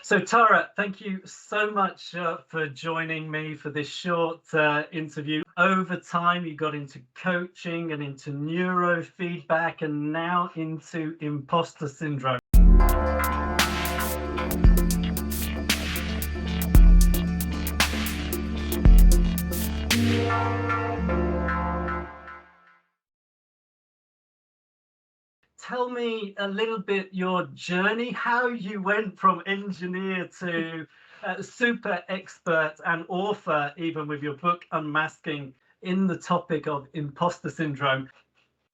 So Tara, thank you so much for joining me for this short interview. Over time, you got into coaching and into neurofeedback and now into imposter syndrome. Tell me a little bit your journey, how you went from engineer to super expert and author, even with your book Unmasking, in the topic of imposter syndrome.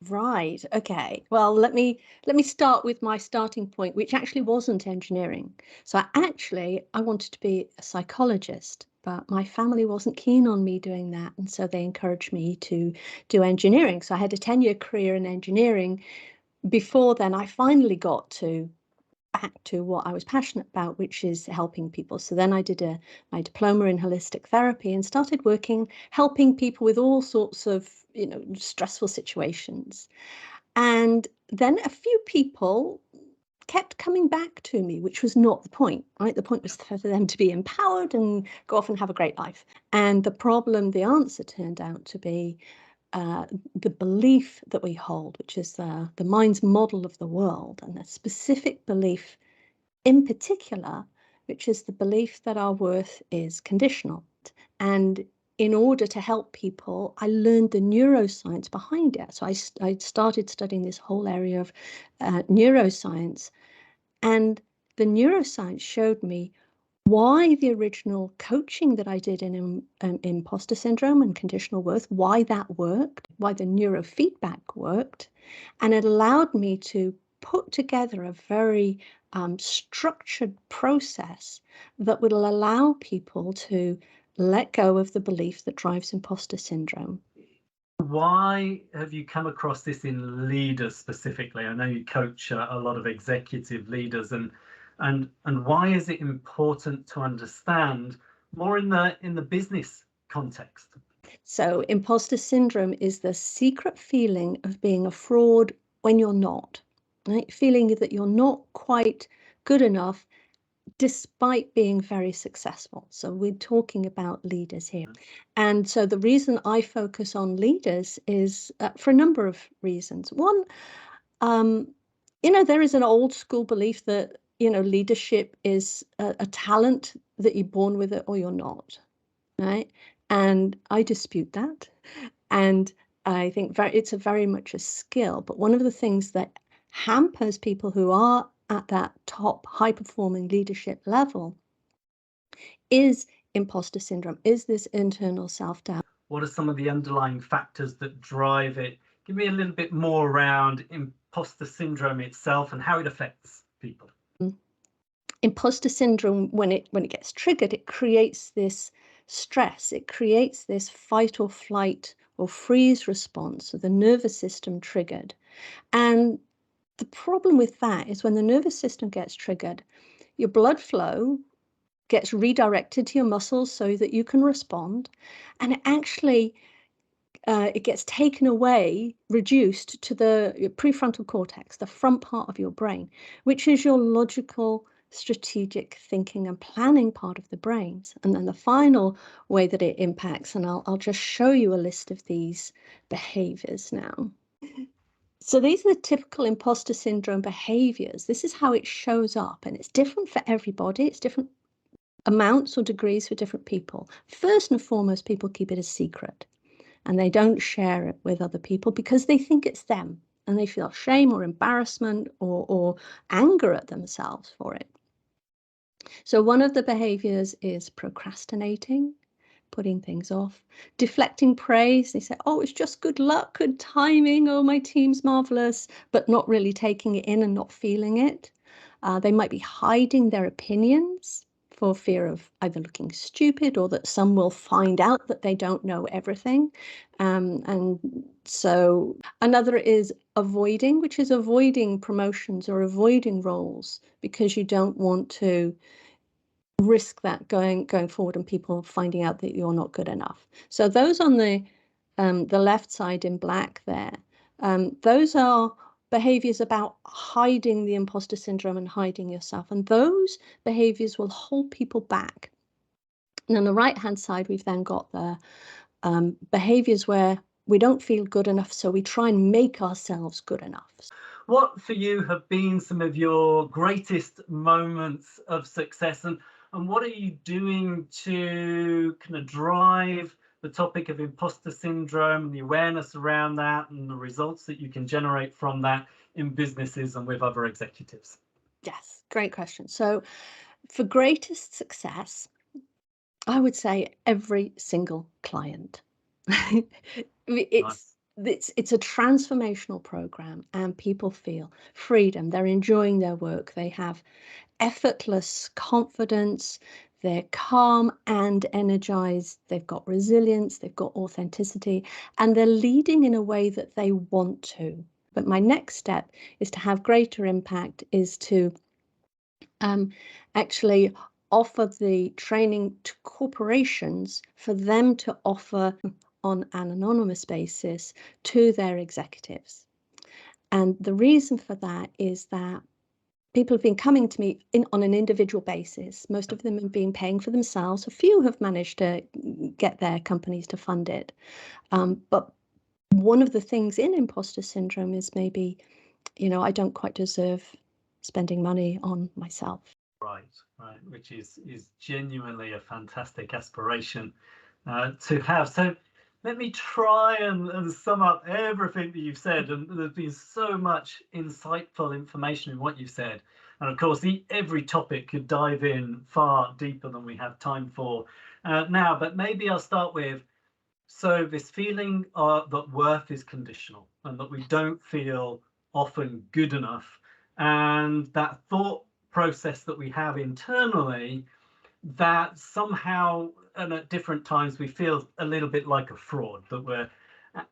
Right. Okay. Well, let me start with my starting point, which actually wasn't engineering. So I wanted to be a psychologist, but my family wasn't keen on me doing that, and so they encouraged me to do engineering. So I had a 10-year career in engineering. Before then, I finally got to back to what I was passionate about, which is helping people. So then I did my diploma in holistic therapy and started working, helping people with all sorts of, stressful situations. And then a few people kept coming back to me, which was not the point, right? The point was for them to be empowered and go off and have a great life. And the answer turned out to be the belief that we hold, which is the mind's model of the world, and a specific belief in particular, which is the belief that our worth is conditional. And in order to help people, I learned the neuroscience behind it. So I started studying this whole area of neuroscience, and the neuroscience showed me why the original coaching that I did in imposter syndrome and conditional worth, why that worked, why the neurofeedback worked. And it allowed me to put together a very structured process that would allow people to let go of the belief that drives imposter syndrome. Why have you come across this in leaders specifically? I know you coach a lot of executive leaders, and why is it important to understand more in the business context? So, imposter syndrome is the secret feeling of being a fraud when you're not, right? Feeling that you're not quite good enough despite being very successful. So, we're talking about leaders here. And so, the reason I focus on leaders is for a number of reasons. One, um, there is an old school belief that, leadership is a talent that you're born with it or you're not, right? And I dispute that. And I think it's very much a skill. But one of the things that hampers people who are at that top high performing leadership level is imposter syndrome, is this internal self doubt. What are some of the underlying factors that drive it? Give me a little bit more around imposter syndrome itself and how it affects people. Imposter syndrome, when it gets triggered, it creates this stress, it creates this fight or flight or freeze response, so the nervous system triggered. And the problem with that is when the nervous system gets triggered, your blood flow gets redirected to your muscles so that you can respond, and it gets taken away, reduced to the prefrontal cortex, the front part of your brain, which is your logical, strategic thinking and planning part of the brain. And then the final way that it impacts, and I'll just show you a list of these behaviors now. So these are the typical imposter syndrome behaviors. This is how it shows up, and it's different for everybody. It's different amounts or degrees for different people. First and foremost, people keep it a secret, and they don't share it with other people because they think it's them, and they feel shame or embarrassment or anger at themselves for it. So one of the behaviors is procrastinating, putting things off, deflecting praise. They say, oh, it's just good luck, good timing. Oh, my team's marvelous, but not really taking it in and not feeling it. They might be hiding their opinions for fear of either looking stupid or that some will find out that they don't know everything. And so another is avoiding, which is avoiding promotions or avoiding roles because you don't want to risk that going forward and people finding out that you're not good enough. So those on the left side in black there, those are behaviors about hiding the imposter syndrome and hiding yourself. And those behaviors will hold people back. And on the right-hand side, we've then got the behaviors where we don't feel good enough, so we try and make ourselves good enough. What for you have been some of your greatest moments of success, and what are you doing to kind of drive the topic of imposter syndrome and the awareness around that and the results that you can generate from that in businesses and with other executives? Yes, great question. So for greatest success, I would say every single client. Nice. It's a transformational program, and people feel freedom. They're enjoying their work. They have effortless confidence. They're calm and energized. They've got resilience. They've got authenticity, and they're leading in a way that they want to. But my next step is to have greater impact, is to actually offer the training to corporations for them to offer on an anonymous basis to their executives. And the reason for that is that people have been coming to me on an individual basis. Most of them have been paying for themselves. A few have managed to get their companies to fund it. But one of the things in imposter syndrome is maybe, I don't quite deserve spending money on myself. Right, which is genuinely a fantastic aspiration to have. So let me try and sum up everything that you've said. And there's been so much insightful information in what you've said. And of course, every topic could dive in far deeper than we have time for now. But maybe I'll start with, so this feeling that worth is conditional and that we don't feel often good enough, and that thought process that we have internally, that somehow and at different times we feel a little bit like a fraud, that we're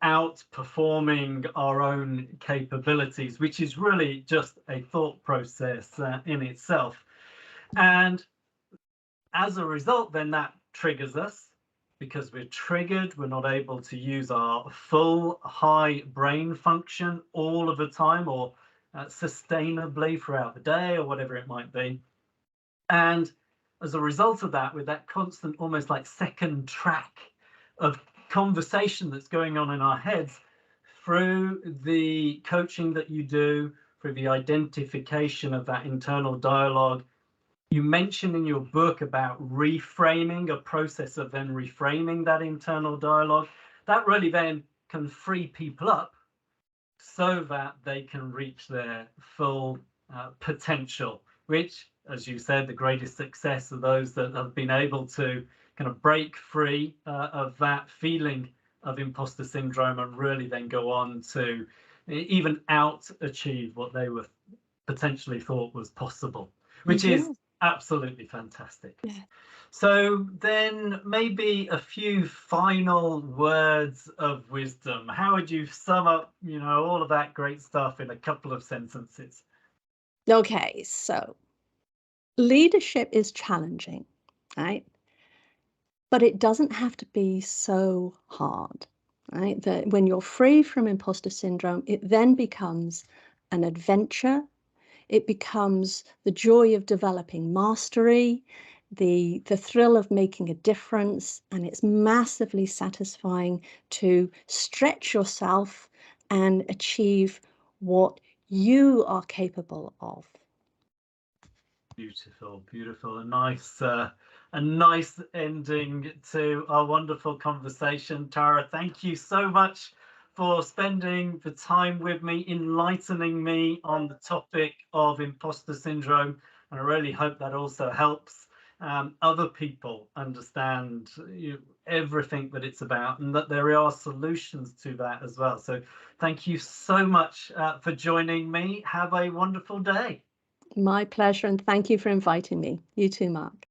outperforming our own capabilities, which is really just a thought process in itself. And as a result, then that triggers us. Because we're triggered, we're not able to use our full high brain function all of the time, or sustainably throughout the day, or whatever it might be. And as a result of that, with that constant, almost like second track of conversation that's going on in our heads, through the coaching that you do, through the identification of that internal dialogue, you mentioned in your book about reframing, a process of then reframing that internal dialogue. That really then can free people up so that they can reach their full potential, which, as you said, the greatest success are those that have been able to kind of break free of that feeling of imposter syndrome and really then go on to even out achieve what they were potentially thought was possible, which is absolutely fantastic. Yeah. So then maybe a few final words of wisdom. How would you sum up, all of that great stuff in a couple of sentences? Okay, so leadership is challenging, right? But it doesn't have to be so hard, right? That when you're free from imposter syndrome, it then becomes an adventure. It becomes the joy of developing mastery, the thrill of making a difference, and it's massively satisfying to stretch yourself and achieve what you are capable of. Beautiful, beautiful. A nice ending to our wonderful conversation. Tara, thank you so much for spending the time with me, enlightening me on the topic of imposter syndrome. And I really hope that also helps other people understand everything that it's about, and that there are solutions to that as well. So thank you so much for joining me. Have a wonderful day. My pleasure, and thank you for inviting me. You too, Mark.